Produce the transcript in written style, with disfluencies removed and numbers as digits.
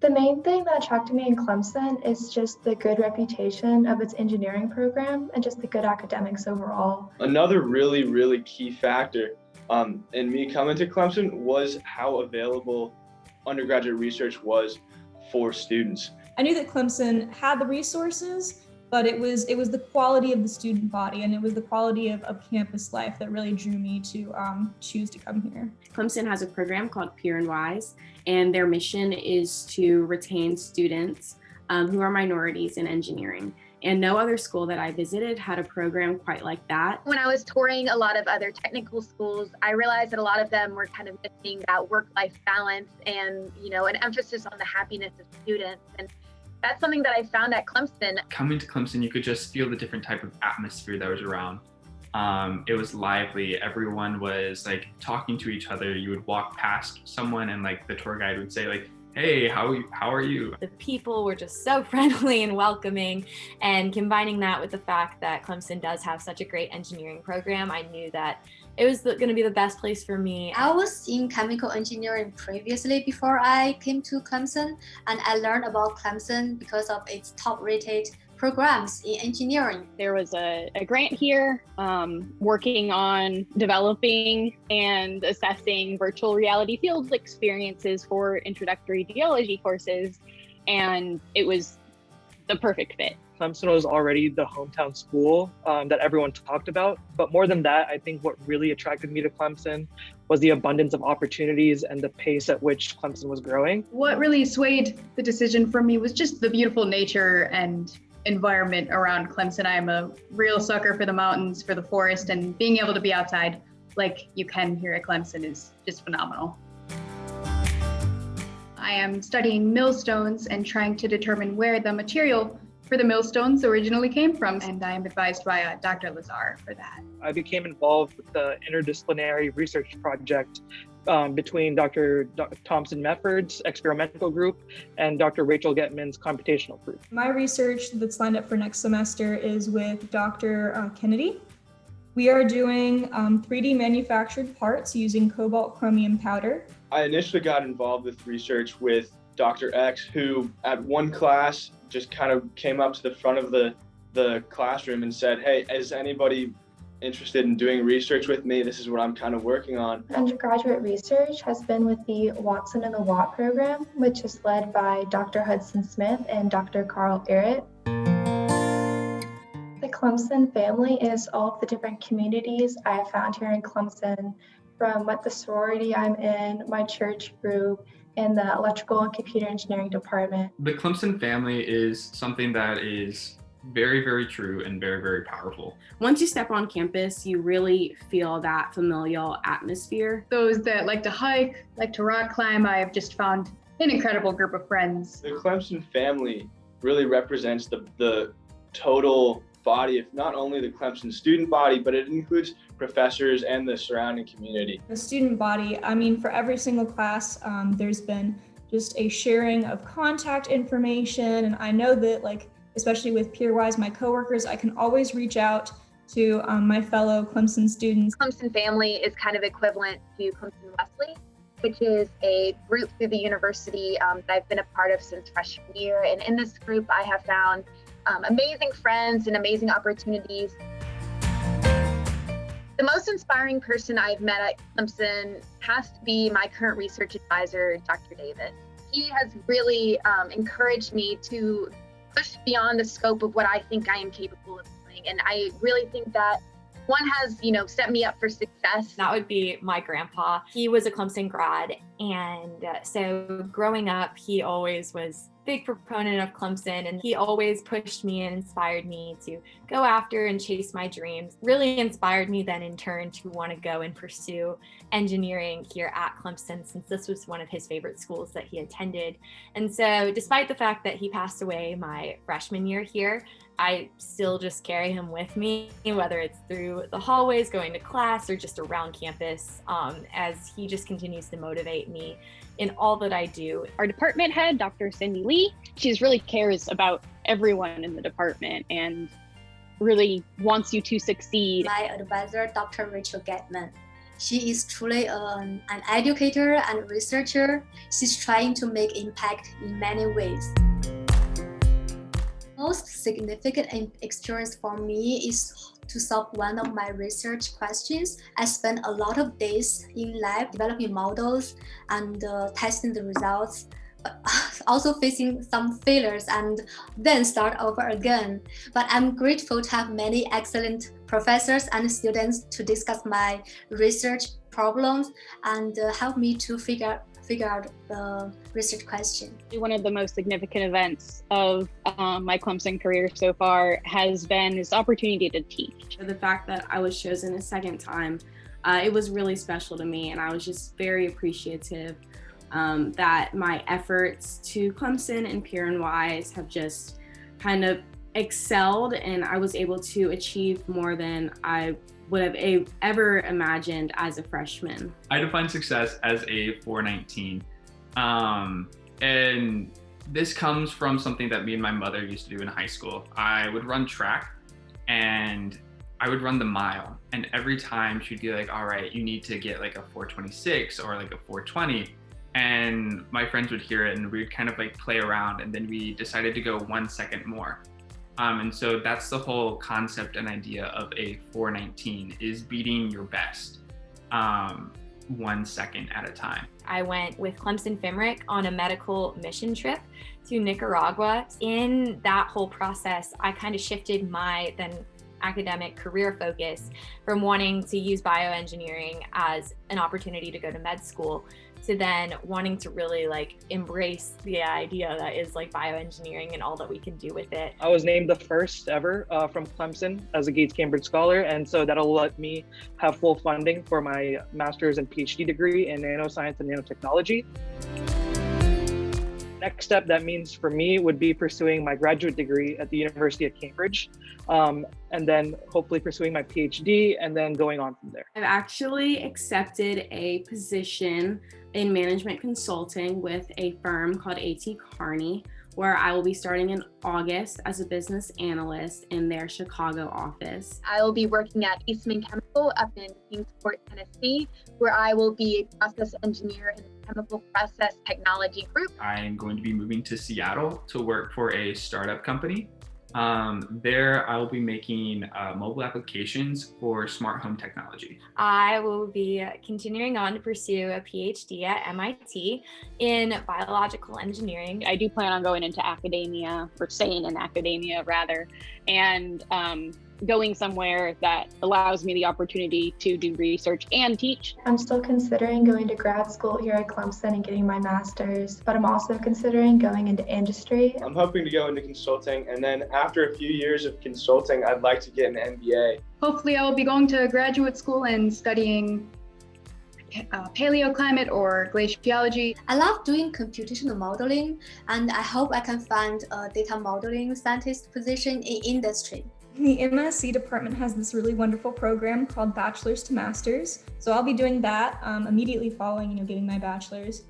The main thing that attracted me in Clemson is just the good reputation of its engineering program and just the good academics overall. Another really key factor in me coming to Clemson was how available undergraduate research was for students. I knew that Clemson had the resources, but it was the quality of the student body and it was the quality of campus life that really drew me to choose to come here. Clemson has a program called Peer and Wise, and their mission is to retain students who are minorities in engineering. And no other school that I visited had a program quite like that. When I was touring a lot of other technical schools, I realized that a lot of them were kind of missing that work-life balance and, an emphasis on the happiness of students. And that's something that I found at Clemson. Coming to Clemson, you could just feel the different type of atmosphere that was around. It was lively. Everyone was like talking to each other. You would walk past someone and like the tour guide would say like, "Hey, how are you?" The people were just so friendly and welcoming, and combining that with the fact that Clemson does have such a great engineering program, I knew that it was going to be the best place for me. I was in chemical engineering previously before I came to Clemson, and I learned about Clemson because of its top-rated programs in engineering. There was a grant here working on developing and assessing virtual reality field experiences for introductory geology courses, and it was the perfect fit. Clemson was already the hometown school that everyone talked about. But more than that, I think what really attracted me to Clemson was the abundance of opportunities and the pace at which Clemson was growing. What really swayed the decision for me was just the beautiful nature and environment around Clemson. I am a real sucker for the mountains, for the forest, and being able to be outside like you can here at Clemson is just phenomenal. I am studying millstones and trying to determine where the material for the millstones originally came from, and I am advised by Dr. Lazar for that. I became involved with the interdisciplinary research project between Dr. Thompson Mefford's experimental group and Dr. Rachel Getman's computational group. My research that's lined up for next semester is with Dr. Kennedy. We are doing 3D manufactured parts using cobalt chromium powder. I initially got involved with research with Dr. X, who at one class just kind of came up to the front of the classroom and said, "Hey, is anybody interested in doing research with me? This is what I'm kind of working on." Undergraduate research has been with the Watson and the Watt program, which is led by Dr. Hudson Smith and Dr. Carl Arrett. The Clemson family is all of the different communities I have found here in Clemson, from what the sorority I'm in, my church group, and the electrical and computer engineering department. The Clemson family is something that is very true and very powerful. Once you step on campus, you really feel that familial atmosphere. Those that like to hike, like to rock climb, I have just found an incredible group of friends. The Clemson family really represents the total body of not only the Clemson student body, but it includes professors and the surrounding community. The student body, I mean, for every single class, there's been just a sharing of contact information. And I know that, especially with PeerWise, my coworkers, I can always reach out to my fellow Clemson students. Clemson family is kind of equivalent to Clemson Wesley, which is a group through the university that I've been a part of since freshman year. And in this group, I have found amazing friends and amazing opportunities. The most inspiring person I've met at Clemson has to be my current research advisor, Dr. Davis. He has really encouraged me to push beyond the scope of what I think I am capable of doing. And I really think that one has, set me up for success. That would be my grandpa. He was a Clemson grad. And so growing up, he always was a big proponent of Clemson, and he always pushed me and inspired me to go after and chase my dreams. Really inspired me then in turn to want to go and pursue engineering here at Clemson, since this was one of his favorite schools that he attended. And so despite the fact that he passed away my freshman year here, I still just carry him with me, whether it's through the hallways, going to class, or just around campus, as he just continues to motivate me in all that I do. Our department head, Dr. Cindy Lee, she really cares about everyone in the department and really wants you to succeed. My advisor, Dr. Rachel Getman, She is truly an educator and researcher. She's trying to make impact in many ways. Most significant experience for me is to solve one of my research questions. I spent a lot of days in lab developing models and testing the results, also facing some failures and then start over again. But I'm grateful to have many excellent professors and students to discuss my research problems and help me to figure out the research question. One of the most significant events of my Clemson career so far has been this opportunity to teach. The fact that I was chosen a second time, it was really special to me, and I was just very appreciative that my efforts to Clemson and Pure and Wise have just kind of excelled, and I was able to achieve more than I would have ever imagined as a freshman. I define success as a 419. And this comes from something that me and my mother used to do in high school. I would run track and I would run the mile. And every time she'd be like, all right, you need to get like a 426 or like a 420. And my friends would hear it and we'd kind of like play around, and then we decided to go 1 second more. And so that's the whole concept and idea of a 419 is beating your best 1 second at a time. I went with Clemson FIMRIC on a medical mission trip to Nicaragua. In that whole process, I kind of shifted my then academic career focus from wanting to use bioengineering as an opportunity to go to med school to then wanting to really like embrace the idea that is like bioengineering and all that we can do with it. I was named the first ever from Clemson as a Gates Cambridge Scholar, and so that'll let me have full funding for my master's and PhD degree in nanoscience and nanotechnology. Next step that means for me would be pursuing my graduate degree at the University of Cambridge, and then hopefully pursuing my PhD and then going on from there. I've actually accepted a position in management consulting with a firm called A.T. Kearney, where I will be starting in August as a business analyst in their Chicago office. I will be working at Eastman Chemical up in Kingsport, Tennessee, where I will be a process engineer in the chemical process technology group. I'm going to be moving to Seattle to work for a startup company. There I will be making mobile applications for smart home technology. I will be continuing on to pursue a PhD at MIT in biological engineering. I do plan on going into academia, or staying in academia rather, and going somewhere that allows me the opportunity to do research and teach. I'm still considering going to grad school here at Clemson and getting my master's, but I'm also considering going into industry. I'm hoping to go into consulting, and then after a few years of consulting, I'd like to get an MBA. Hopefully I will be going to graduate school and studying paleoclimate or glaciology. I love doing computational modeling, and I hope I can find a data modeling scientist position in industry. The MSc department has this really wonderful program called Bachelor's to Master's. So I'll be doing that immediately following, getting my bachelor's.